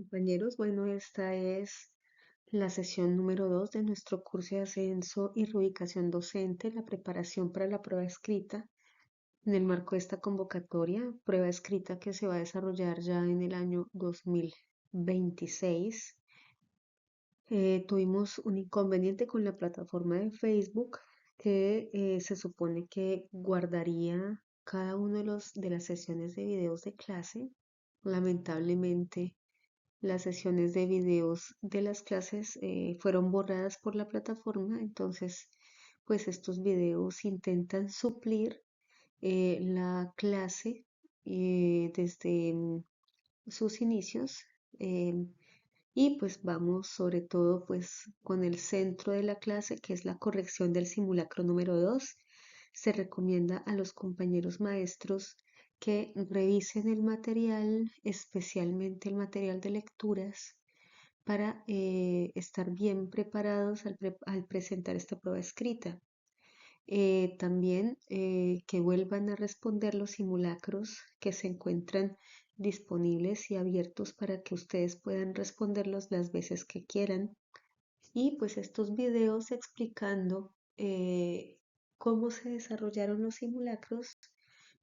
Compañeros, bueno, esta es la sesión número 2 de nuestro curso de ascenso y reubicación docente, la preparación para la prueba escrita. En el marco de esta convocatoria, prueba escrita que se va a desarrollar ya en el año 2026, tuvimos un inconveniente con la plataforma de Facebook que se supone que guardaría cada uno de las sesiones de videos de clase. Lamentablemente, las sesiones de videos de las clases fueron borradas por la plataforma, entonces pues estos videos intentan suplir la clase desde sus inicios, em, y pues vamos sobre todo pues con el centro de la clase, que es la corrección del simulacro número 2. Se recomienda a los compañeros maestros que revisen el material, especialmente el material de lecturas, para estar bien preparados al presentar esta prueba escrita. También que vuelvan a responder los simulacros que se encuentran disponibles y abiertos para que ustedes puedan responderlos las veces que quieran. Y pues estos videos explicando cómo se desarrollaron los simulacros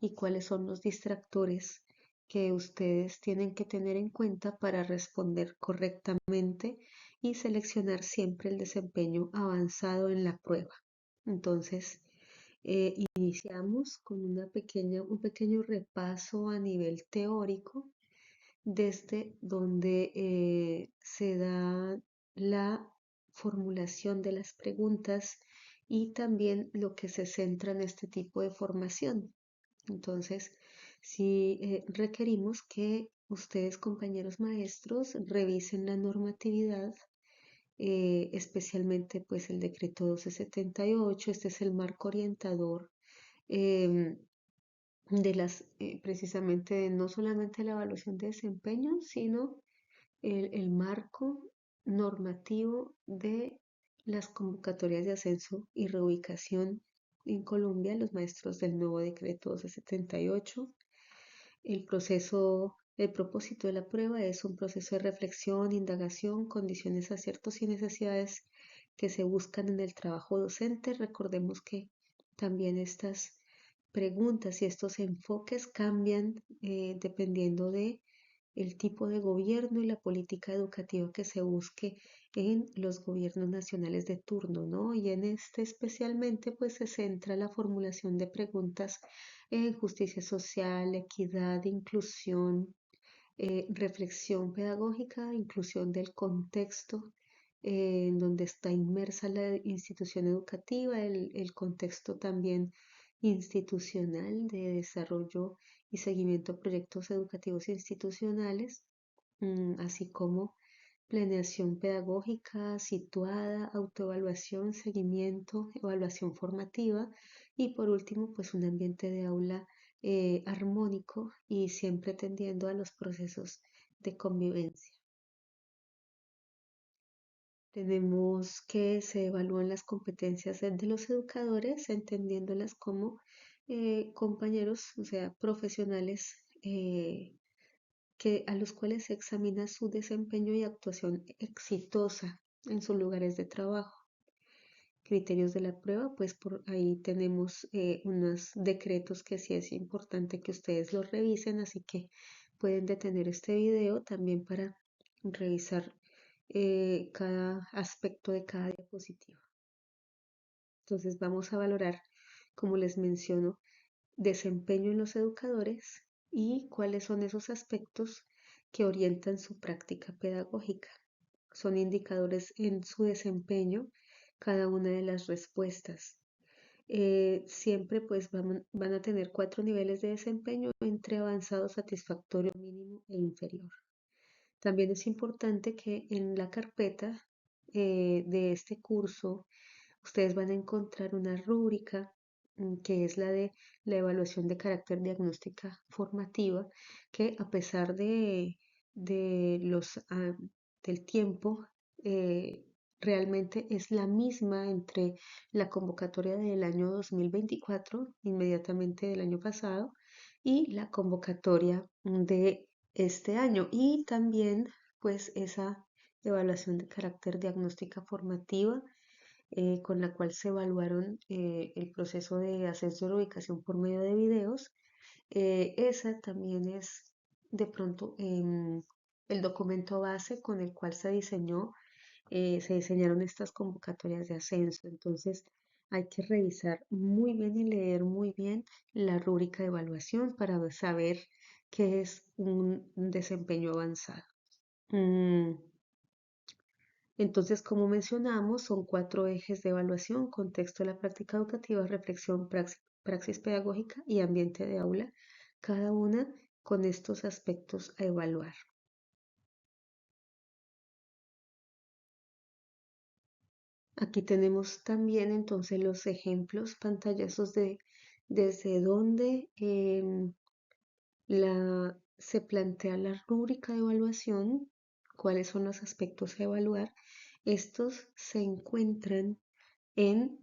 y cuáles son los distractores que ustedes tienen que tener en cuenta para responder correctamente y seleccionar siempre el desempeño avanzado en la prueba. Entonces, iniciamos con un pequeño repaso a nivel teórico, desde donde se da la formulación de las preguntas y también lo que se centra en este tipo de formación. Entonces, sí requerimos que ustedes, compañeros maestros, revisen la normatividad, especialmente pues el decreto 1278. Este es el marco orientador em, de precisamente no solamente la evaluación de desempeño, sino el marco normativo de las convocatorias de ascenso y reubicación en Colombia, los maestros del nuevo decreto 1278. El propósito de la prueba es un proceso de reflexión, indagación, condiciones, aciertos y necesidades que se buscan en el trabajo docente. Recordemos que también estas preguntas y estos enfoques cambian dependiendo de el tipo de gobierno y la política educativa que se busque en los gobiernos nacionales de turno, ¿no? Y en este especialmente pues se centra la formulación de preguntas en justicia social, equidad, inclusión, reflexión pedagógica, inclusión del contexto en donde está inmersa la institución educativa, el contexto también institucional de desarrollo y seguimiento a proyectos educativos institucionales, así como planeación pedagógica situada, autoevaluación, seguimiento, evaluación formativa y por último, pues un ambiente de aula armónico y siempre tendiendo a los procesos de convivencia. Tenemos que se evalúan las competencias de los educadores, entendiéndolas como compañeros, o sea, profesionales a los cuales se examina su desempeño y actuación exitosa en sus lugares de trabajo. Criterios de la prueba, pues por ahí tenemos unos decretos que sí es importante que ustedes los revisen, así que pueden detener este video también para revisar cada aspecto de cada diapositiva. Entonces vamos a valorar, como les menciono, desempeño en los educadores y cuáles son esos aspectos que orientan su práctica pedagógica. Son indicadores en su desempeño cada una de las respuestas. Siempre pues van a tener 4 niveles de desempeño entre avanzado, satisfactorio, mínimo e inferior. También es importante que en la carpeta de este curso ustedes van a encontrar una rúbrica que es la de la evaluación de carácter diagnóstica formativa, que a pesar de del tiempo, realmente es la misma entre la convocatoria del año 2024, inmediatamente del año pasado, y la convocatoria de este año. Y también pues esa evaluación de carácter diagnóstica formativa con la cual se evaluaron el proceso de ascenso de la ubicación por medio de videos. Esa también es de pronto el documento base con el cual se diseñaron estas convocatorias de ascenso. Entonces, hay que revisar muy bien y leer muy bien la rúbrica de evaluación para saber qué es un desempeño avanzado. Mm, Entonces, como mencionamos, son cuatro ejes de evaluación: contexto de la práctica educativa, reflexión, praxis pedagógica y ambiente de aula, cada una con estos aspectos a evaluar. Aquí tenemos también entonces los ejemplos pantallazos de desde donde se plantea la rúbrica de evaluación, cuáles son los aspectos a evaluar. Estos se encuentran en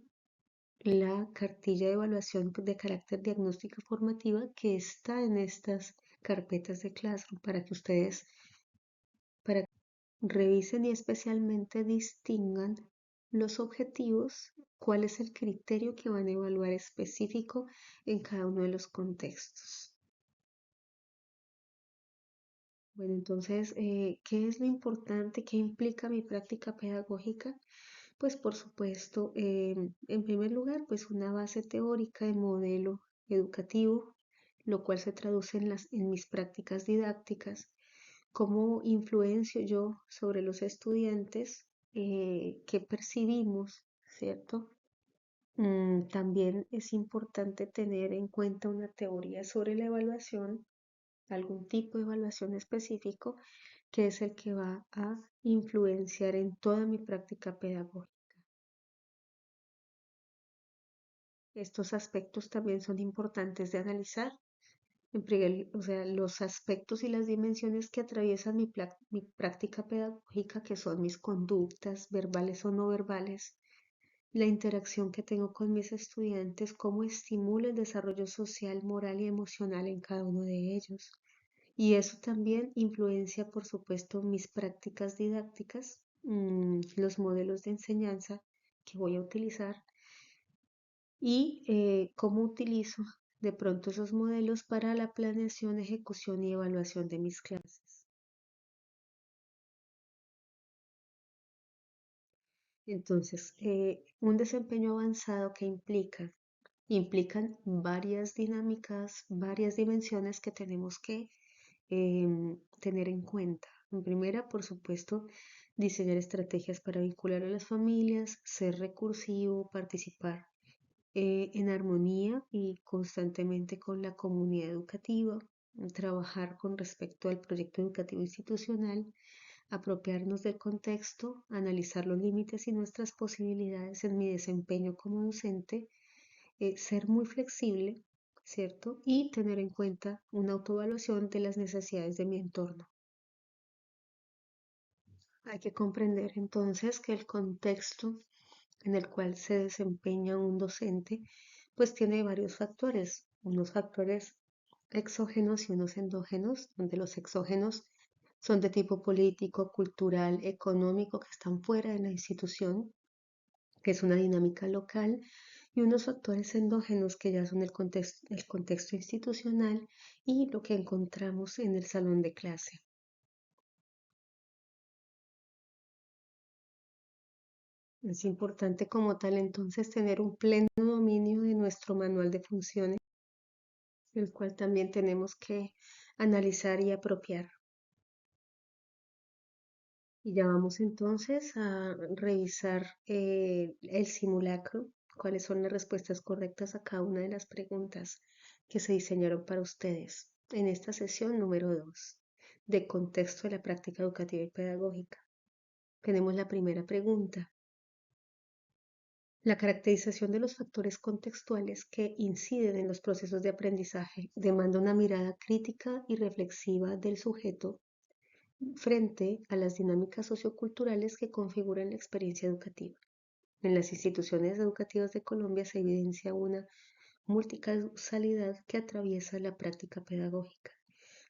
la cartilla de evaluación de carácter diagnóstica formativa que está en estas carpetas de Classroom para que ustedes revisen y especialmente distingan los objetivos, cuál es el criterio que van a evaluar específico en cada uno de los contextos. Bueno, entonces, ¿qué es lo importante? ¿Qué implica mi práctica pedagógica? Pues por supuesto, en primer lugar, pues una base teórica de modelo educativo, lo cual se traduce en mis prácticas didácticas. ¿Cómo influencio yo sobre los estudiantes? ¿Qué percibimos? ¿Cierto? También es importante tener en cuenta una teoría sobre la evaluación, algún tipo de evaluación específico, que es el que va a influenciar en toda mi práctica pedagógica. Estos aspectos también son importantes de analizar. O sea, los aspectos y las dimensiones que atraviesan mi práctica pedagógica, que son mis conductas, verbales o no verbales, la interacción que tengo con mis estudiantes, cómo estimula el desarrollo social, moral y emocional en cada uno de ellos. Y eso también influencia, por supuesto, mis prácticas didácticas, los modelos de enseñanza que voy a utilizar y cómo utilizo de pronto esos modelos para la planeación, ejecución y evaluación de mis clases. Entonces, un desempeño avanzado que implican varias dinámicas, varias dimensiones que tenemos que tener en cuenta. En primera, por supuesto, diseñar estrategias para vincular a las familias, ser recursivo, participar en armonía y constantemente con la comunidad educativa, trabajar con respecto al proyecto educativo institucional, apropiarnos del contexto, analizar los límites y nuestras posibilidades en mi desempeño como docente, ser muy flexible, ¿cierto? Y tener en cuenta una autoevaluación de las necesidades de mi entorno. Hay que comprender entonces que el contexto en el cual se desempeña un docente, pues tiene varios factores, unos factores exógenos y unos endógenos, donde los exógenos son de tipo político, cultural, económico, que están fuera de la institución, que es una dinámica local, y unos factores endógenos que ya son el contexto institucional y lo que encontramos en el salón de clase. Es importante como tal entonces tener un pleno dominio de nuestro manual de funciones, el cual también tenemos que analizar y apropiar. Y ya vamos entonces a revisar el simulacro, cuáles son las respuestas correctas a cada una de las preguntas que se diseñaron para ustedes en esta sesión número 2 de contexto de la práctica educativa y pedagógica. Tenemos la primera pregunta. La caracterización de los factores contextuales que inciden en los procesos de aprendizaje demanda una mirada crítica y reflexiva del sujeto frente a las dinámicas socioculturales que configuran la experiencia educativa. En las instituciones educativas de Colombia se evidencia una multicausalidad que atraviesa la práctica pedagógica.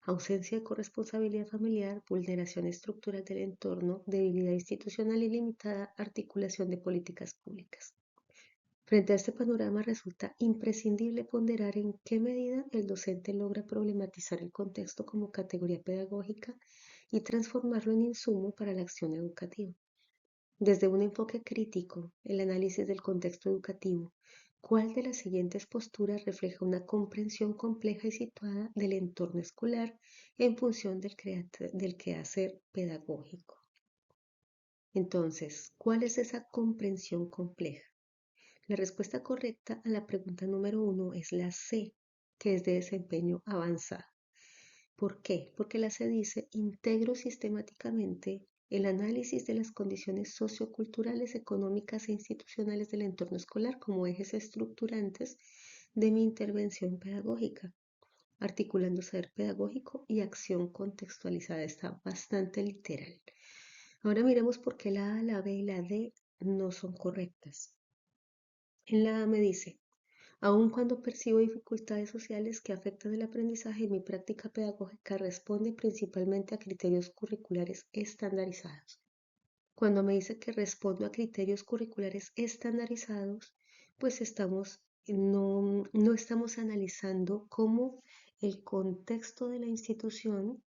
ausencia de corresponsabilidad familiar, vulneración estructural del entorno, debilidad institucional y limitada articulación de políticas públicas. Frente a este panorama resulta imprescindible ponderar en qué medida el docente logra problematizar el contexto como categoría pedagógica y transformarlo en insumo para la acción educativa. Desde un enfoque crítico, el análisis del contexto educativo, ¿cuál de las siguientes posturas refleja una comprensión compleja y situada del entorno escolar en función del quehacer pedagógico? Entonces, ¿cuál es esa comprensión compleja? La respuesta correcta a la pregunta número 1 es la C, que es de desempeño avanzado. ¿Por qué? Porque la C dice, integro sistemáticamente el análisis de las condiciones socioculturales, económicas e institucionales del entorno escolar como ejes estructurantes de mi intervención pedagógica, articulando saber pedagógico y acción contextualizada. Está bastante literal. Ahora miremos por qué la A, la B y la D no son correctas. En la A me dice, aun cuando percibo dificultades sociales que afectan el aprendizaje, mi práctica pedagógica responde principalmente a criterios curriculares estandarizados. Cuando me dice que respondo a criterios curriculares estandarizados, pues no estamos analizando cómo el contexto de la institución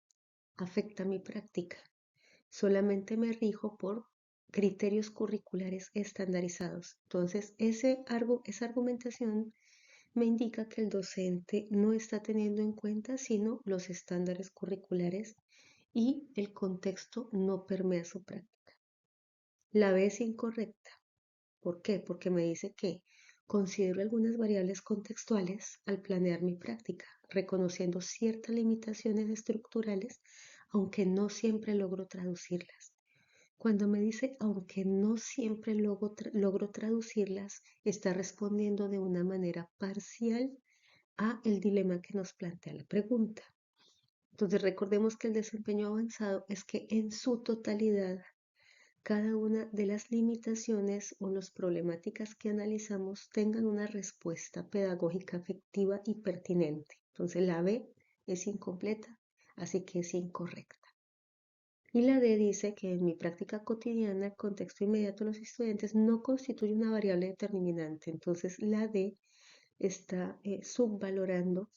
afecta mi práctica. Solamente me rijo por criterios curriculares estandarizados. Entonces, esa argumentación me indica que el docente no está teniendo en cuenta sino los estándares curriculares y el contexto no permea su práctica. La B es incorrecta. ¿Por qué? Porque me dice que considero algunas variables contextuales al planear mi práctica, reconociendo ciertas limitaciones estructurales, aunque no siempre logro traducirlas. Cuando me dice, aunque no siempre logro traducirlas, está respondiendo de una manera parcial a el dilema que nos plantea la pregunta. Entonces recordemos que el desempeño avanzado es que en su totalidad cada una de las limitaciones o las problemáticas que analizamos tengan una respuesta pedagógica efectiva y pertinente. Entonces la B es incompleta, así que es incorrecta. Y la D dice que en mi práctica cotidiana el contexto inmediato de los estudiantes no constituye una variable determinante. Entonces la D está subvalorando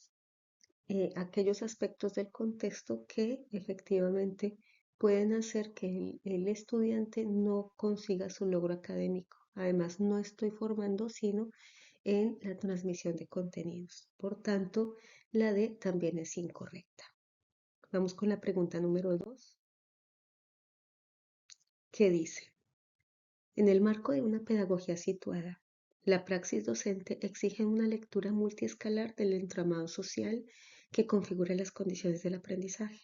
aquellos aspectos del contexto que efectivamente pueden hacer que el estudiante no consiga su logro académico. Además, no estoy formando sino en la transmisión de contenidos. Por tanto, la D también es incorrecta. Vamos con la pregunta número 2, que dice, en el marco de una pedagogía situada, la praxis docente exige una lectura multiescalar del entramado social que configura las condiciones del aprendizaje.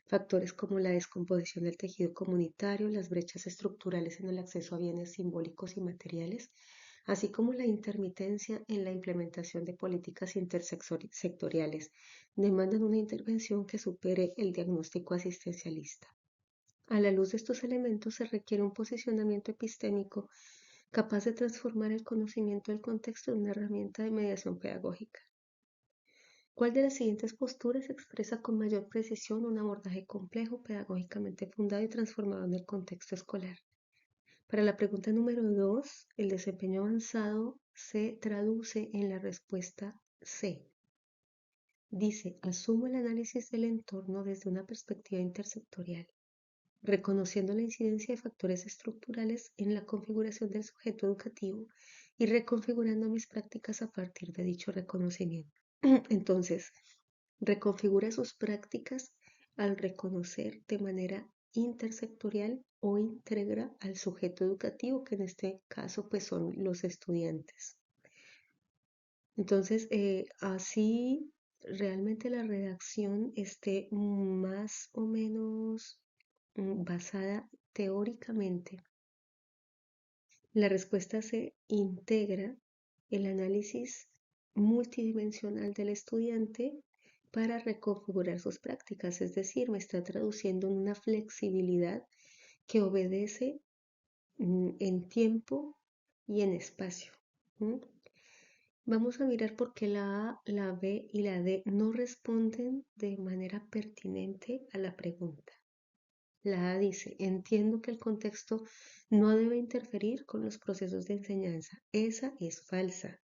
Factores como la descomposición del tejido comunitario, las brechas estructurales en el acceso a bienes simbólicos y materiales, así como la intermitencia en la implementación de políticas intersectoriales, demandan una intervención que supere el diagnóstico asistencialista. A la luz de estos elementos se requiere un posicionamiento epistémico capaz de transformar el conocimiento del contexto en una herramienta de mediación pedagógica. ¿Cuál de las siguientes posturas expresa con mayor precisión un abordaje complejo, pedagógicamente fundado y transformado en el contexto escolar? Para la pregunta número 2, el desempeño avanzado se traduce en la respuesta C. Dice, asumo el análisis del entorno desde una perspectiva intersectorial, reconociendo la incidencia de factores estructurales en la configuración del sujeto educativo y reconfigurando mis prácticas a partir de dicho reconocimiento. Entonces, reconfigura sus prácticas al reconocer de manera intersectorial o integra al sujeto educativo, que en este caso pues son los estudiantes. Entonces, así realmente la redacción esté más o menos basada teóricamente. La respuesta se integra el análisis multidimensional del estudiante para reconfigurar sus prácticas, es decir, me está traduciendo en una flexibilidad que obedece en tiempo y en espacio. Vamos a mirar por qué la A, la B y la D no responden de manera pertinente a la pregunta. La A dice, entiendo que el contexto no debe interferir con los procesos de enseñanza. Esa es falsa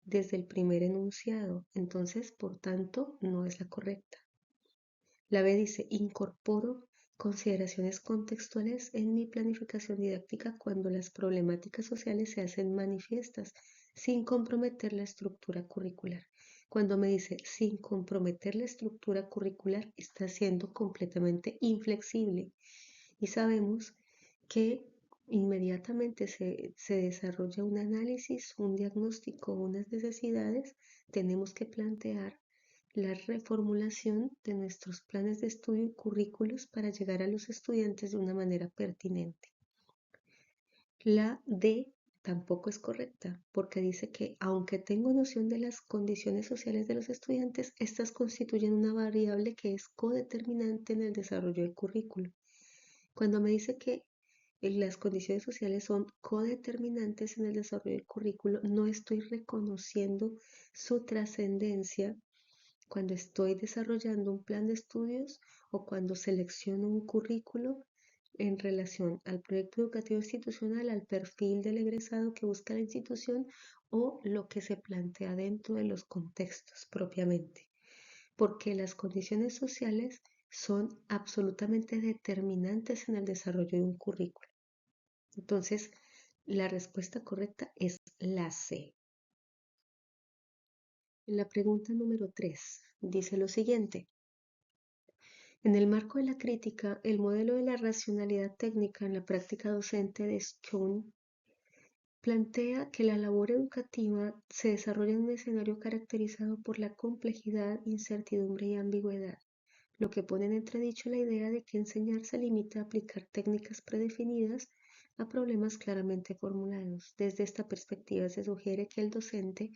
desde el primer enunciado, entonces, por tanto, no es la correcta. La B dice, incorporo consideraciones contextuales en mi planificación didáctica cuando las problemáticas sociales se hacen manifiestas, sin comprometer la estructura curricular. Cuando me dice sin comprometer la estructura curricular, está siendo completamente inflexible. Y sabemos que inmediatamente se desarrolla un análisis, un diagnóstico, unas necesidades, tenemos que plantear la reformulación de nuestros planes de estudio y currículos para llegar a los estudiantes de una manera pertinente. La D tampoco es correcta porque dice que aunque tengo noción de las condiciones sociales de los estudiantes, estas constituyen una variable que es codeterminante en el desarrollo del currículo. Cuando me dice que las condiciones sociales son codeterminantes en el desarrollo del currículo, no estoy reconociendo su trascendencia cuando estoy desarrollando un plan de estudios o cuando selecciono un currículo en relación al proyecto educativo institucional, al perfil del egresado que busca la institución o lo que se plantea dentro de los contextos propiamente. Porque las condiciones sociales son absolutamente determinantes en el desarrollo de un currículo. Entonces, la respuesta correcta es la C. La pregunta número 3 dice lo siguiente. En el marco de la crítica, el modelo de la racionalidad técnica en la práctica docente de Schoen plantea que la labor educativa se desarrolla en un escenario caracterizado por la complejidad, incertidumbre y ambigüedad, lo que pone en entredicho la idea de que enseñar se limita a aplicar técnicas predefinidas a problemas claramente formulados. Desde esta perspectiva se sugiere que el docente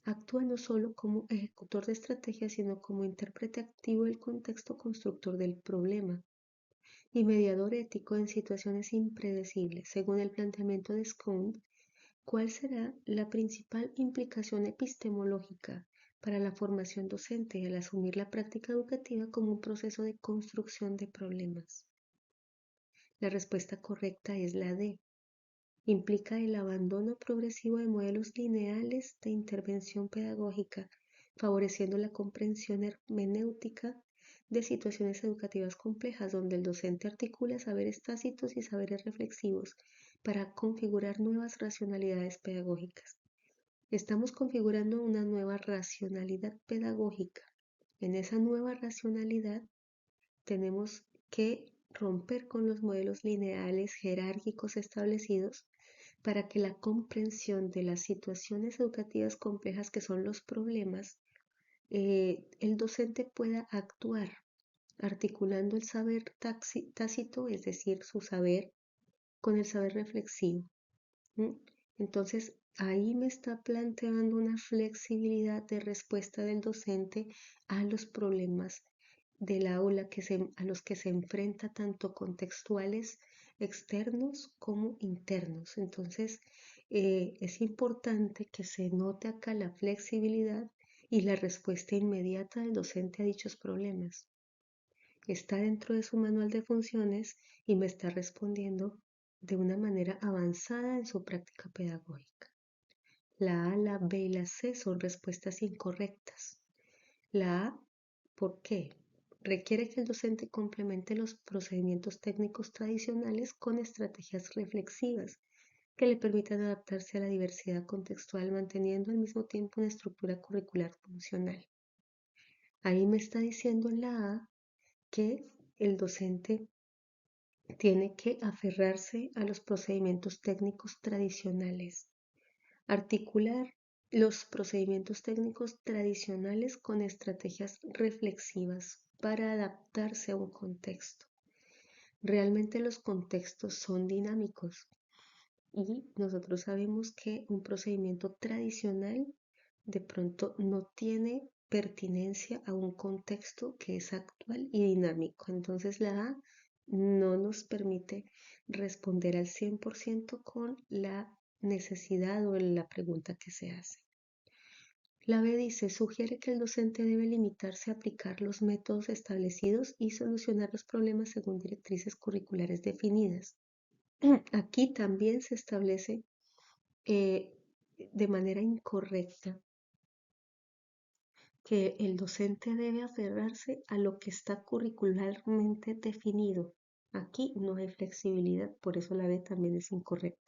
actúa no solo como ejecutor de estrategias, sino como intérprete activo del contexto constructor del problema y mediador ético en situaciones impredecibles. Según el planteamiento de Scone, ¿cuál será la principal implicación epistemológica para la formación docente al asumir la práctica educativa como un proceso de construcción de problemas? La respuesta correcta es la D. Implica el abandono progresivo de modelos lineales de intervención pedagógica, favoreciendo la comprensión hermenéutica de situaciones educativas complejas donde el docente articula saberes tácitos y saberes reflexivos para configurar nuevas racionalidades pedagógicas. Estamos configurando una nueva racionalidad pedagógica. En esa nueva racionalidad tenemos que romper con los modelos lineales jerárquicos establecidos para que la comprensión de las situaciones educativas complejas que son los problemas, el docente pueda actuar articulando el saber tácito, es decir, su saber, con el saber reflexivo. ¿M? Entonces, ahí me está planteando una flexibilidad de respuesta del docente a los problemas del aula a los que se enfrenta tanto contextuales externos como internos. Entonces, es importante que se note acá la flexibilidad y la respuesta inmediata del docente a dichos problemas. Está dentro de su manual de funciones y me está respondiendo de una manera avanzada en su práctica pedagógica. La A, la B y la C son respuestas incorrectas. La A, ¿por qué? Requiere que el docente complemente los procedimientos técnicos tradicionales con estrategias reflexivas que le permitan adaptarse a la diversidad contextual manteniendo al mismo tiempo una estructura curricular funcional. Ahí me está diciendo en la A que el docente tiene que aferrarse a los procedimientos técnicos tradicionales, articular los procedimientos técnicos tradicionales con estrategias reflexivas para adaptarse a un contexto. Realmente los contextos son dinámicos y nosotros sabemos que un procedimiento tradicional de pronto no tiene pertinencia a un contexto que es actual y dinámico. Entonces la A no nos permite responder al 100% con la necesidad o la pregunta que se hace. La B dice, sugiere que el docente debe limitarse a aplicar los métodos establecidos y solucionar los problemas según directrices curriculares definidas. Aquí también se establece eh, de manera incorrecta que el docente debe aferrarse a lo que está curricularmente definido. Aquí no hay flexibilidad, por eso la B también es incorrecta.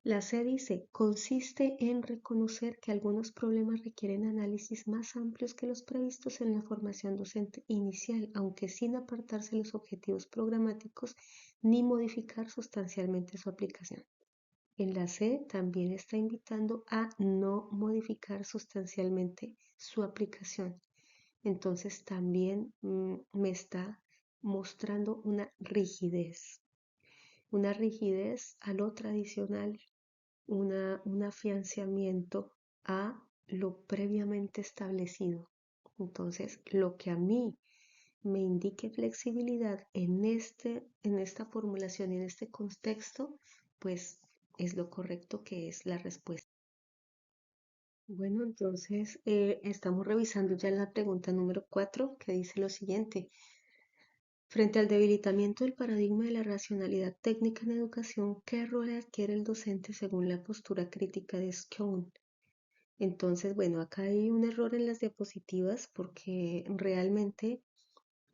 La C dice, consiste en reconocer que algunos problemas requieren análisis más amplios que los previstos en la formación docente inicial, aunque sin apartarse los objetivos programáticos ni modificar sustancialmente su aplicación. En la C también está invitando a no modificar sustancialmente su aplicación. Entonces también me está mostrando una rigidez a lo tradicional, un afianzamiento a lo previamente establecido. Entonces, lo que a mí me indique flexibilidad en esta formulación y en este contexto, pues es lo correcto que es la respuesta. Bueno, entonces estamos revisando ya la pregunta número 4 que dice lo siguiente. Frente al debilitamiento del paradigma de la racionalidad técnica en educación, ¿qué rol adquiere el docente según la postura crítica de Scone? Entonces, bueno, acá hay un error en las diapositivas porque realmente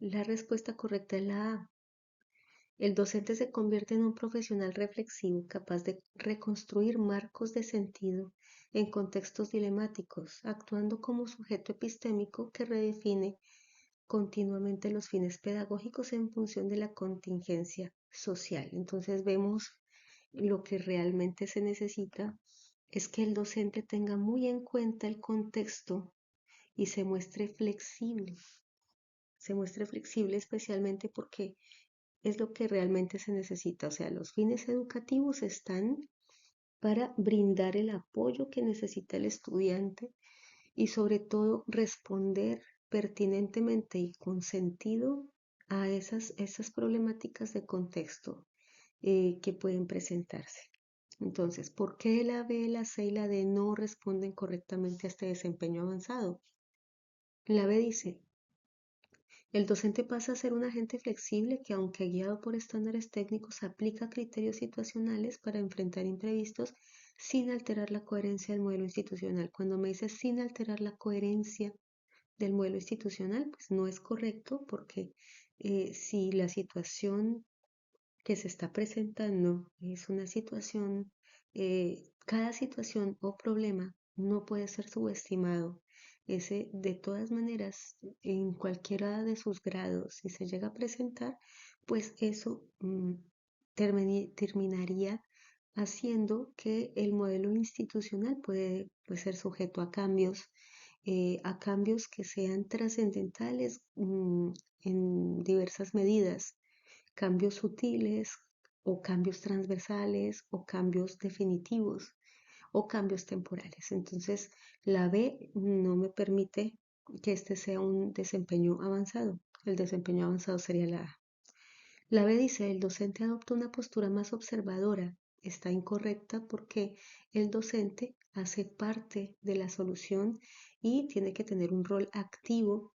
la respuesta correcta es la A. El docente se convierte en un profesional reflexivo capaz de reconstruir marcos de sentido en contextos dilemáticos, actuando como sujeto epistémico que redefine continuamente los fines pedagógicos en función de la contingencia social. Entonces vemos lo que realmente se necesita es que el docente tenga muy en cuenta el contexto y se muestre flexible especialmente porque es lo que realmente se necesita. O sea, los fines educativos están para brindar el apoyo que necesita el estudiante y sobre todo responder pertinentemente y con sentido a esas problemáticas de contexto que pueden presentarse. Entonces, ¿por qué la B, la C y la D no responden correctamente a este desempeño avanzado? La B dice, el docente pasa a ser un agente flexible que, aunque guiado por estándares técnicos, aplica criterios situacionales para enfrentar imprevistos sin alterar la coherencia del modelo institucional. Cuando me dice sin alterar la coherencia del modelo institucional, pues no es correcto porque si la situación que se está presentando es una situación, cada situación o problema no puede ser subestimado. Ese, de todas maneras, en cualquiera de sus grados, si se llega a presentar, pues eso terminaría haciendo que el modelo institucional puede ser sujeto a cambios que sean trascendentales en diversas medidas, cambios sutiles o cambios transversales o cambios definitivos o cambios temporales. Entonces, la B no me permite que este sea un desempeño avanzado. El desempeño avanzado sería la A. La B dice, el docente adopta una postura más observadora. Está incorrecta porque el docente hace parte de la solución y tiene que tener un rol activo,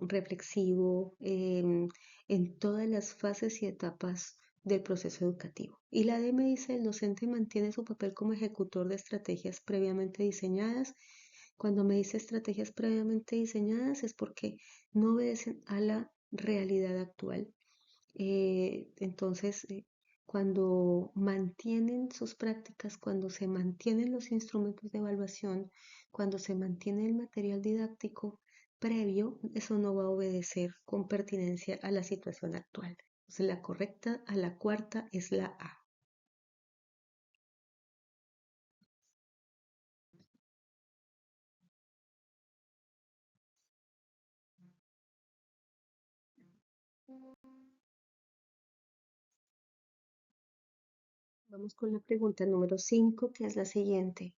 reflexivo, en todas las fases y etapas del proceso educativo. Y la D me dice, el docente mantiene su papel como ejecutor de estrategias previamente diseñadas. Cuando me dice estrategias previamente diseñadas es porque no obedecen a la realidad actual. Entonces, cuando mantienen sus prácticas, cuando se mantienen los instrumentos de evaluación, cuando se mantiene el material didáctico previo, eso no va a obedecer con pertinencia a la situación actual. Entonces, la correcta a la cuarta es la A. Vamos con la pregunta número 5, que es la siguiente.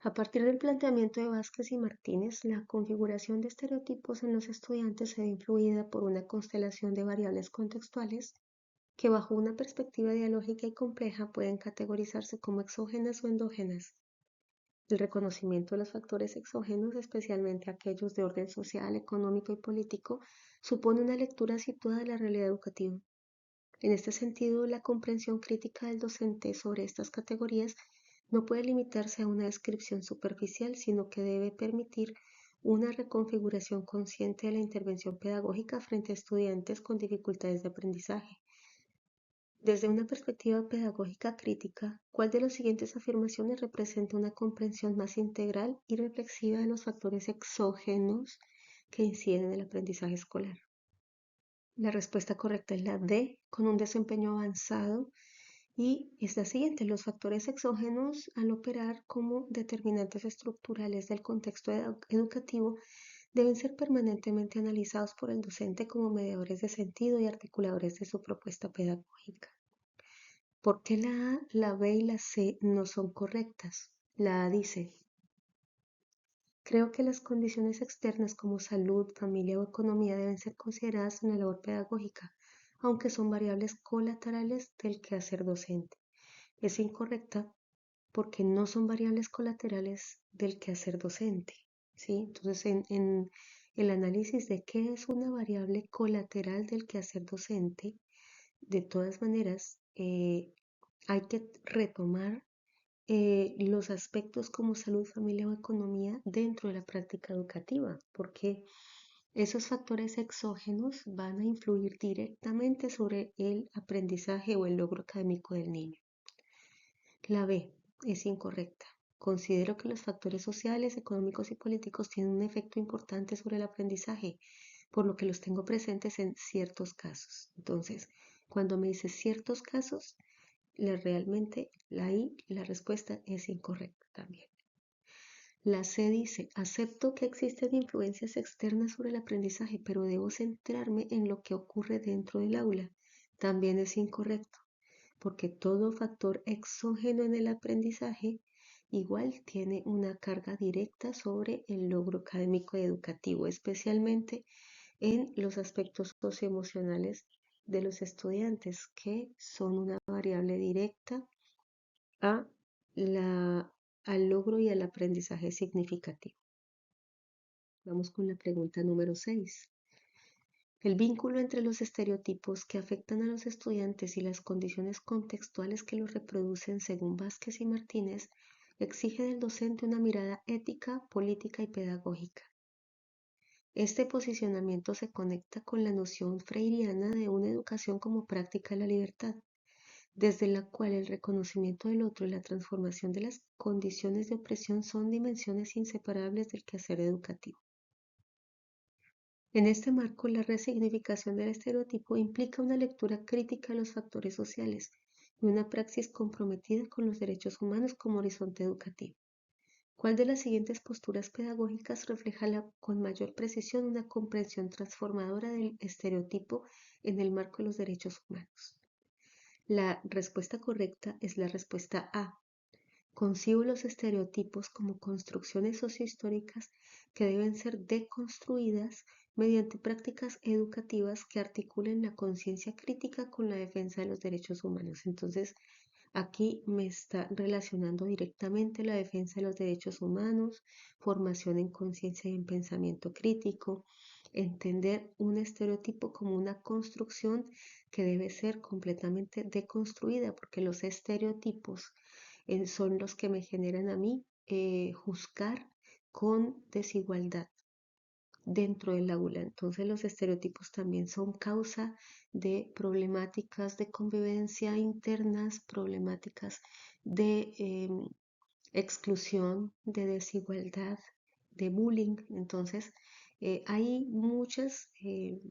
A partir del planteamiento de Vázquez y Martínez, la configuración de estereotipos en los estudiantes se ve influida por una constelación de variables contextuales que bajo una perspectiva dialógica y compleja pueden categorizarse como exógenas o endógenas. El reconocimiento de los factores exógenos, especialmente aquellos de orden social, económico y político, supone una lectura situada de la realidad educativa. En este sentido, la comprensión crítica del docente sobre estas categorías no puede limitarse a una descripción superficial, sino que debe permitir una reconfiguración consciente de la intervención pedagógica frente a estudiantes con dificultades de aprendizaje. Desde una perspectiva pedagógica crítica, ¿cuál de las siguientes afirmaciones representa una comprensión más integral y reflexiva de los factores exógenos que inciden en el aprendizaje escolar? La respuesta correcta es la D, con un desempeño avanzado, y es la siguiente: los factores exógenos, al operar como determinantes estructurales del contexto educativo, deben ser permanentemente analizados por el docente como mediadores de sentido y articuladores de su propuesta pedagógica. ¿Por qué la A, la B y la C no son correctas? La A dice: creo que las condiciones externas como salud, familia o economía deben ser consideradas en la labor pedagógica, aunque son variables colaterales del quehacer docente. Es incorrecta porque no son variables colaterales del quehacer docente, ¿sí? Entonces, en el análisis de qué es una variable colateral del quehacer docente, de todas maneras, hay que retomar los aspectos como salud, familia o economía dentro de la práctica educativa, porque esos factores exógenos van a influir directamente sobre el aprendizaje o el logro académico del niño. La B es incorrecta. Considero que los factores sociales, económicos y políticos tienen un efecto importante sobre el aprendizaje, por lo que los tengo presentes en ciertos casos. Entonces, cuando me dice ciertos casos, realmente la respuesta es incorrecta también. La C dice: acepto que existen influencias externas sobre el aprendizaje, pero debo centrarme en lo que ocurre dentro del aula. También es incorrecto, porque todo factor exógeno en el aprendizaje igual tiene una carga directa sobre el logro académico y educativo, especialmente en los aspectos socioemocionales de los estudiantes, que son una variable directa a al logro y al aprendizaje significativo. Vamos con la pregunta número 6. El vínculo entre los estereotipos que afectan a los estudiantes y las condiciones contextuales que los reproducen, según Vázquez y Martínez, exige del docente una mirada ética, política y pedagógica. Este posicionamiento se conecta con la noción freiriana de una educación como práctica de la libertad, desde la cual el reconocimiento del otro y la transformación de las condiciones de opresión son dimensiones inseparables del quehacer educativo. En este marco, la resignificación del estereotipo implica una lectura crítica de los factores sociales y una praxis comprometida con los derechos humanos como horizonte educativo. ¿Cuál de las siguientes posturas pedagógicas refleja con mayor precisión una comprensión transformadora del estereotipo en el marco de los derechos humanos? La respuesta correcta es la respuesta A. Concibo los estereotipos como construcciones sociohistóricas que deben ser deconstruidas mediante prácticas educativas que articulen la conciencia crítica con la defensa de los derechos humanos. Entonces, aquí me está relacionando directamente la defensa de los derechos humanos, formación en conciencia y en pensamiento crítico, entender un estereotipo como una construcción que debe ser completamente deconstruida, porque los estereotipos son los que me generan a mí juzgar con desigualdad dentro del aula. Entonces los estereotipos también son causa de problemáticas de convivencia internas, problemáticas de exclusión, de desigualdad, de bullying. Entonces hay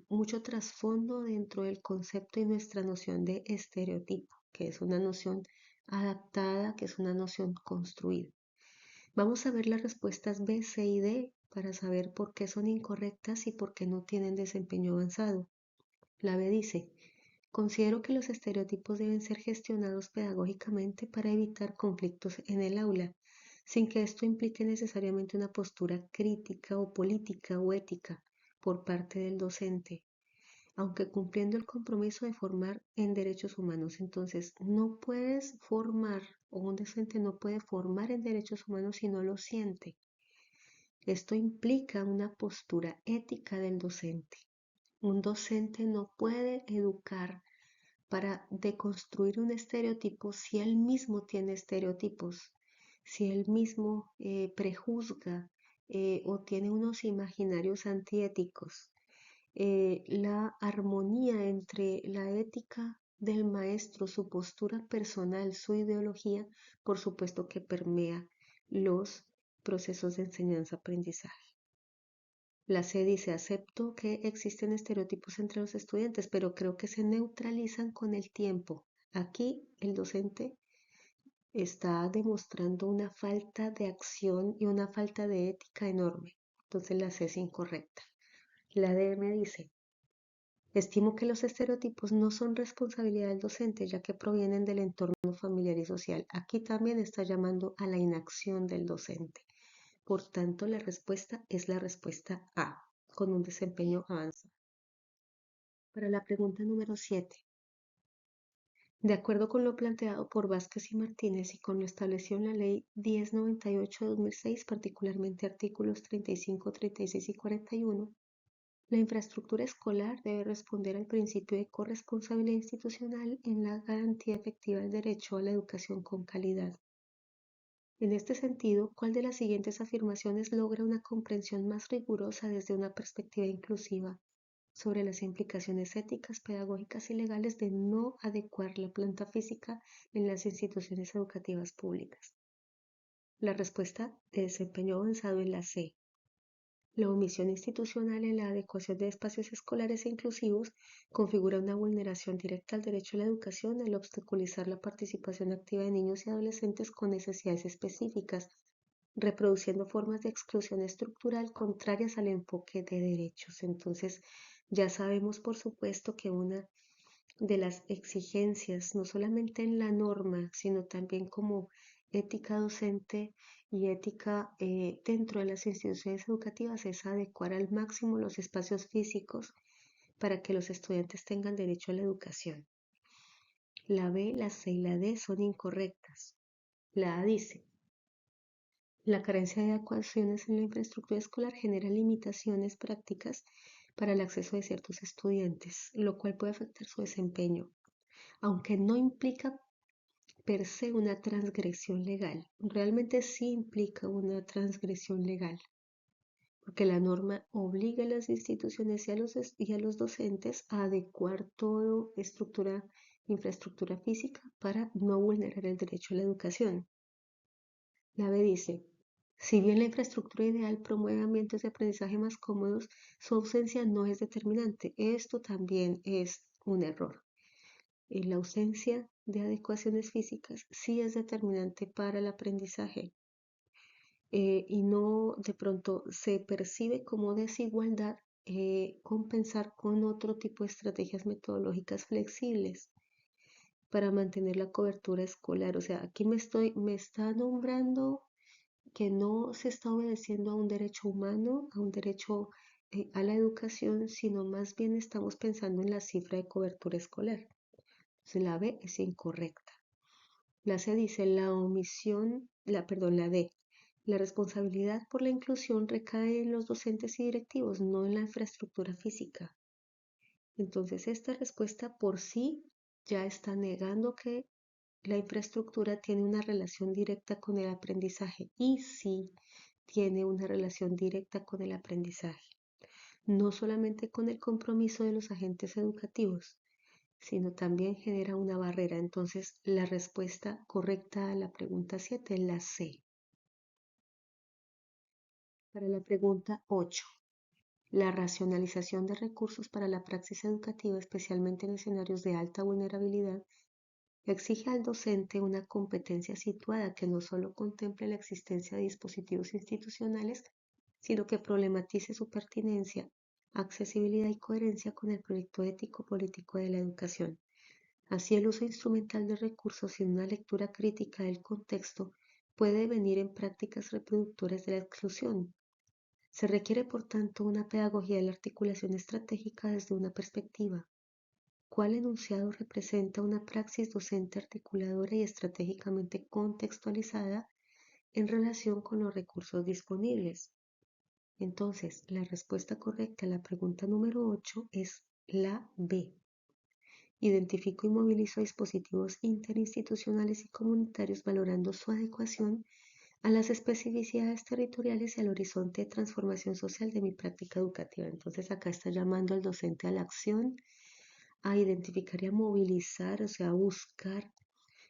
mucho trasfondo dentro del concepto y nuestra noción de estereotipo, que es una noción adaptada, que es una noción construida. Vamos a ver las respuestas B, C y D para saber por qué son incorrectas y por qué no tienen desempeño avanzado. La B dice: considero que los estereotipos deben ser gestionados pedagógicamente para evitar conflictos en el aula, sin que esto implique necesariamente una postura crítica o política o ética por parte del docente. aunque cumpliendo el compromiso de formar en derechos humanos. Entonces, no puedes formar, o un docente no puede formar en derechos humanos si no lo siente. Esto implica una postura ética del docente. Un docente no puede educar para deconstruir un estereotipo si él mismo tiene estereotipos, si él mismo prejuzga o tiene unos imaginarios antiéticos. La armonía entre la ética del maestro, su postura personal, su ideología, por supuesto que permea los procesos de enseñanza-aprendizaje. La C dice, acepto que existen estereotipos entre los estudiantes, pero creo que se neutralizan con el tiempo. Aquí el docente está demostrando una falta de acción y una falta de ética enorme. Entonces la C es incorrecta. La D me dice, estimo que los estereotipos no son responsabilidad del docente, ya que provienen del entorno familiar y social. Aquí también está llamando a la inacción del docente. Por tanto, la respuesta es la respuesta A, con un desempeño avanzado. Para la pregunta número 7. De acuerdo con lo planteado por Vázquez y Martínez y con lo establecido en la Ley 1098 de 2006, particularmente artículos 35, 36 y 41, la infraestructura escolar debe responder al principio de corresponsabilidad institucional en la garantía efectiva del derecho a la educación con calidad. En este sentido, ¿cuál de las siguientes afirmaciones logra una comprensión más rigurosa desde una perspectiva inclusiva sobre las implicaciones éticas, pedagógicas y legales de no adecuar la planta física en las instituciones educativas públicas? La respuesta de desempeño avanzado en la C. La omisión institucional en la adecuación de espacios escolares e inclusivos configura una vulneración directa al derecho a la educación al obstaculizar la participación activa de niños y adolescentes con necesidades específicas, reproduciendo formas de exclusión estructural contrarias al enfoque de derechos. Entonces, ya sabemos, por supuesto, que una de las exigencias, no solamente en la norma, sino también como ética docente y ética dentro de las instituciones educativas, es adecuar al máximo los espacios físicos para que los estudiantes tengan derecho a la educación. La B, la C y la D son incorrectas. La A dice, la carencia de adecuaciones en la infraestructura escolar genera limitaciones prácticas para el acceso de ciertos estudiantes, lo cual puede afectar su desempeño, aunque no implica per se una transgresión legal. Realmente sí implica una transgresión legal, porque la norma obliga a las instituciones y a los docentes a adecuar toda infraestructura física para no vulnerar el derecho a la educación. La B dice, si bien la infraestructura ideal promueve ambientes de aprendizaje más cómodos, su ausencia no es determinante. Esto también es un error. La ausencia de adecuaciones físicas sí es determinante para el aprendizaje y no de pronto se percibe como desigualdad compensar con otro tipo de estrategias metodológicas flexibles para mantener la cobertura escolar. O sea, aquí me está nombrando que no se está obedeciendo a un derecho humano, a un derecho a la educación, sino más bien estamos pensando en la cifra de cobertura escolar. Entonces la B es incorrecta. La C dice la D. La responsabilidad por la inclusión recae en los docentes y directivos, no en la infraestructura física. Entonces esta respuesta por sí ya está negando que la infraestructura tiene una relación directa con el aprendizaje y sí tiene una relación directa con el aprendizaje, no solamente con el compromiso de los agentes educativos, sino también genera una barrera. Entonces, la respuesta correcta a la pregunta 7 es la C. Para la pregunta 8, la racionalización de recursos para la praxis educativa, especialmente en escenarios de alta vulnerabilidad, exige al docente una competencia situada que no solo contemple la existencia de dispositivos institucionales, sino que problematice su pertinencia, accesibilidad y coherencia con el proyecto ético-político de la educación. Así, el uso instrumental de recursos sin una lectura crítica del contexto puede venir en prácticas reproductoras de la exclusión. Se requiere, por tanto, una pedagogía de la articulación estratégica desde una perspectiva. ¿Cuál enunciado representa una praxis docente articuladora y estratégicamente contextualizada en relación con los recursos disponibles? Entonces, la respuesta correcta a la pregunta número 8 es la B. Identifico y movilizo dispositivos interinstitucionales y comunitarios valorando su adecuación a las especificidades territoriales y al horizonte de transformación social de mi práctica educativa. Entonces acá está llamando al docente a la acción, a identificar y a movilizar, o sea, a buscar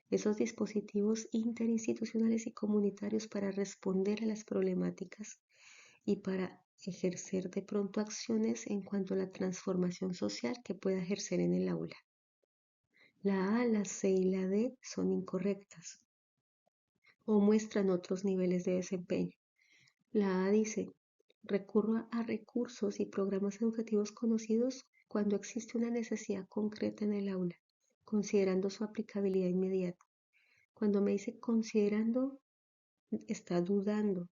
esos dispositivos interinstitucionales y comunitarios para responder a las problemáticas y para ejercer de pronto acciones en cuanto a la transformación social que pueda ejercer en el aula. La A, la C y la D son incorrectas o muestran otros niveles de desempeño. La A dice, recurro a recursos y programas educativos conocidos cuando existe una necesidad concreta en el aula, considerando su aplicabilidad inmediata. Cuando me dice considerando, está dudando.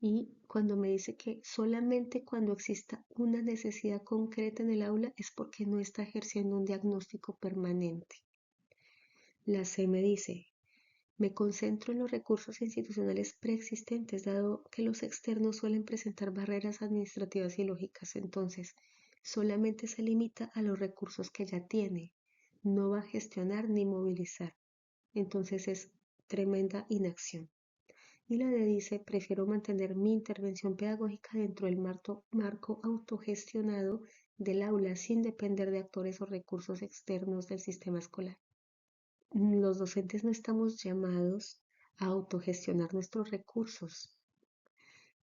Y cuando me dice que solamente cuando exista una necesidad concreta en el aula es porque no está ejerciendo un diagnóstico permanente. La C me dice, me concentro en los recursos institucionales preexistentes, dado que los externos suelen presentar barreras administrativas y lógicas. Entonces, solamente se limita a los recursos que ya tiene. No va a gestionar ni movilizar. Entonces es tremenda inacción. Y la D dice, prefiero mantener mi intervención pedagógica dentro del marco autogestionado del aula sin depender de actores o recursos externos del sistema escolar. Los docentes no estamos llamados a autogestionar nuestros recursos.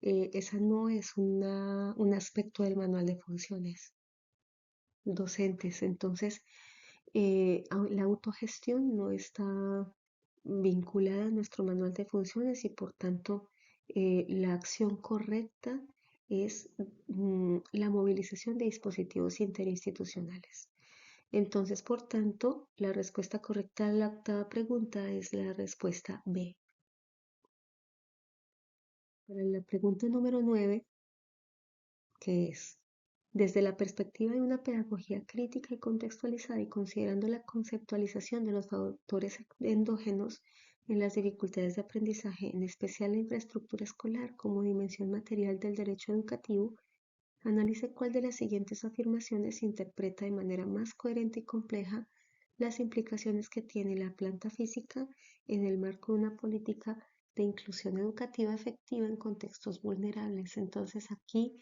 Esa no es un aspecto del manual de funciones docentes. Entonces, la autogestión no está vinculada a nuestro manual de funciones y por tanto la acción correcta es la movilización de dispositivos interinstitucionales. Entonces, por tanto, la respuesta correcta a la octava pregunta es la respuesta B. Para la pregunta número 9, que es, desde la perspectiva de una pedagogía crítica y contextualizada y considerando la conceptualización de los factores endógenos en las dificultades de aprendizaje, en especial la infraestructura escolar como dimensión material del derecho educativo, analice cuál de las siguientes afirmaciones interpreta de manera más coherente y compleja las implicaciones que tiene la planta física en el marco de una política de inclusión educativa efectiva en contextos vulnerables. Entonces aquí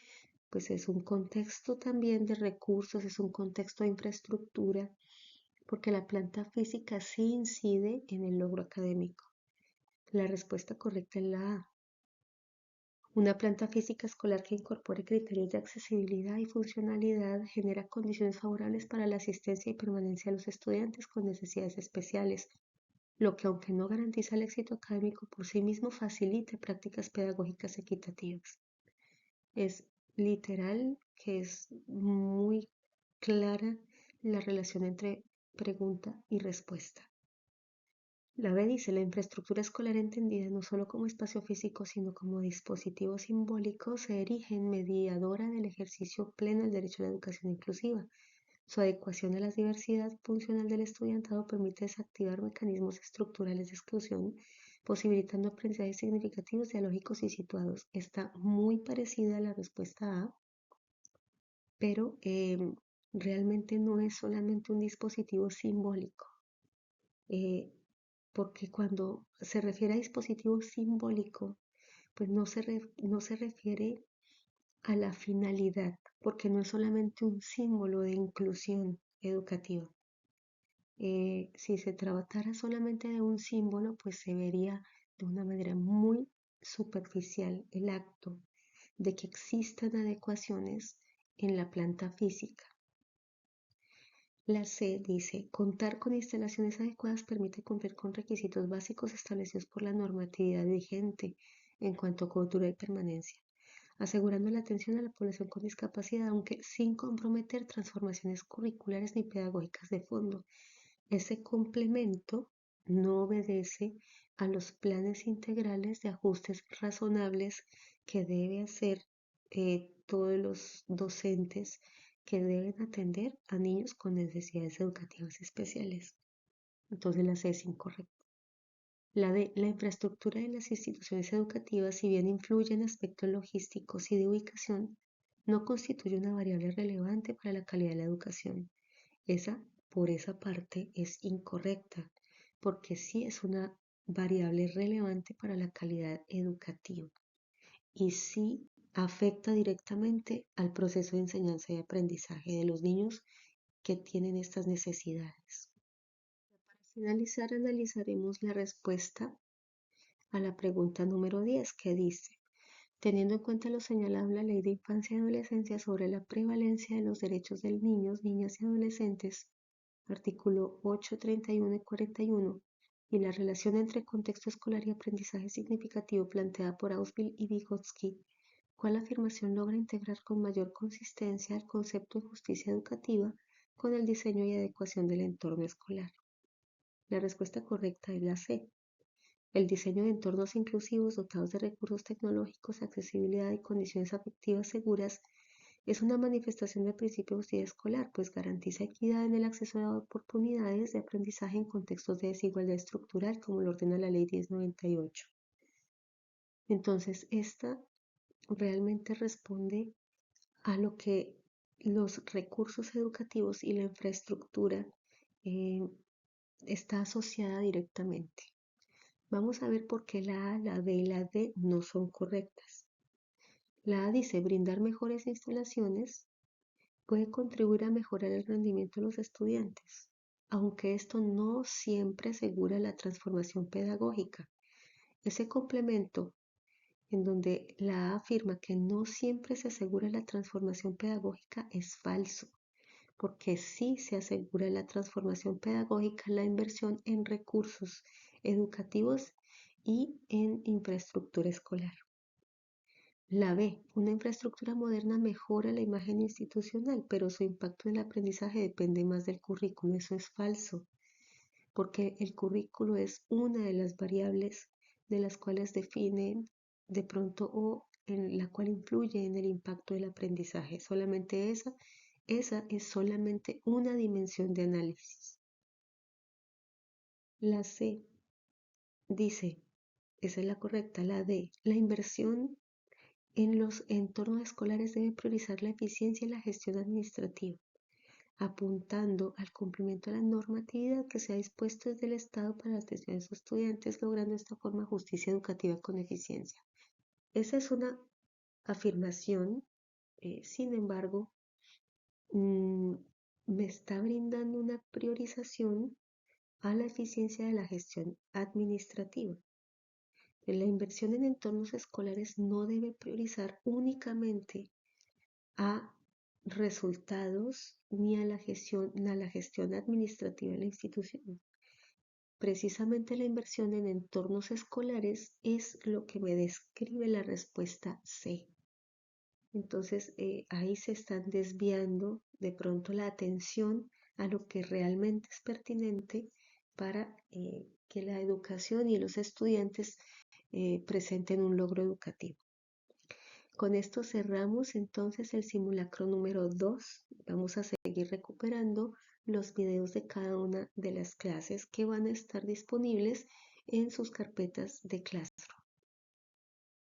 pues es un contexto también de recursos, es un contexto de infraestructura, porque la planta física sí incide en el logro académico. La respuesta correcta es la A. Una planta física escolar que incorpore criterios de accesibilidad y funcionalidad genera condiciones favorables para la asistencia y permanencia de los estudiantes con necesidades especiales, lo que aunque no garantiza el éxito académico por sí mismo, facilita prácticas pedagógicas equitativas. Es literal que es muy clara la relación entre pregunta y respuesta. La B dice, la infraestructura escolar entendida no solo como espacio físico, sino como dispositivo simbólico, se erige en mediadora del ejercicio pleno del derecho a la educación inclusiva. Su adecuación a la diversidad funcional del estudiantado permite desactivar mecanismos estructurales de exclusión, posibilitando aprendizajes significativos, dialógicos y situados. Está muy parecida a la respuesta A, pero realmente no es solamente un dispositivo simbólico. Porque cuando se refiere a dispositivo simbólico, pues no se refiere a la finalidad, porque no es solamente un símbolo de inclusión educativa. Si se tratara solamente de un símbolo, pues se vería de una manera muy superficial el acto de que existan adecuaciones en la planta física. La C dice, contar con instalaciones adecuadas permite cumplir con requisitos básicos establecidos por la normatividad vigente en cuanto a cobertura y permanencia, asegurando la atención a la población con discapacidad, aunque sin comprometer transformaciones curriculares ni pedagógicas de fondo. Ese complemento no obedece a los planes integrales de ajustes razonables que debe hacer todos los docentes que deben atender a niños con necesidades educativas especiales. Entonces la C es incorrecta. La D, la infraestructura de las instituciones educativas, si bien influye en aspectos logísticos y de ubicación, no constituye una variable relevante para la calidad de la educación. Esa, por esa parte, es incorrecta, porque sí es una variable relevante para la calidad educativa y sí afecta directamente al proceso de enseñanza y aprendizaje de los niños que tienen estas necesidades. Para finalizar, analizaremos la respuesta a la pregunta número 10 que dice, teniendo en cuenta lo señalado en la Ley de Infancia y Adolescencia sobre la prevalencia de los derechos de niños, niñas y adolescentes, artículo 8, 31 y 41, y la relación entre contexto escolar y aprendizaje significativo planteada por Ausbil y Vygotsky, ¿cuál afirmación logra integrar con mayor consistencia el concepto de justicia educativa con el diseño y adecuación del entorno escolar? La respuesta correcta es la C. El diseño de entornos inclusivos dotados de recursos tecnológicos, accesibilidad y condiciones afectivas seguras es una manifestación del principio de justicia escolar, pues garantiza equidad en el acceso a oportunidades de aprendizaje en contextos de desigualdad estructural, como lo ordena la Ley 1098. Entonces, esta realmente responde a lo que los recursos educativos y la infraestructura eh, está asociada directamente. Vamos a ver por qué la A, la B y la D no son correctas. La A dice brindar mejores instalaciones puede contribuir a mejorar el rendimiento de los estudiantes, aunque esto no siempre asegura la transformación pedagógica. Ese complemento en donde la A afirma que no siempre se asegura la transformación pedagógica es falso, porque sí se asegura la transformación pedagógica, la inversión en recursos educativos y en infraestructura escolar. La B, una infraestructura moderna mejora la imagen institucional, pero su impacto en el aprendizaje depende más del currículo. Eso es falso, porque el currículo es una de las variables de las cuales definen de pronto o en la cual influye en el impacto del aprendizaje. Solamente esa es solamente una dimensión de análisis. La C dice, esa es la correcta, la D, la inversión en los entornos escolares debe priorizar la eficiencia y la gestión administrativa, apuntando al cumplimiento de la normatividad que se ha dispuesto desde el Estado para la atención de sus estudiantes, logrando de esta forma justicia educativa con eficiencia. Esa es una afirmación, sin embargo, me está brindando una priorización a la eficiencia de la gestión administrativa. La inversión en entornos escolares no debe priorizar únicamente a resultados ni a la gestión administrativa de la institución. Precisamente la inversión en entornos escolares es lo que me describe la respuesta C. Entonces ahí se están desviando de pronto la atención a lo que realmente es pertinente para que la educación y los estudiantes presenten un logro educativo. Con esto cerramos entonces el simulacro número 2. Vamos a seguir recuperando los videos de cada una de las clases que van a estar disponibles en sus carpetas de Classroom.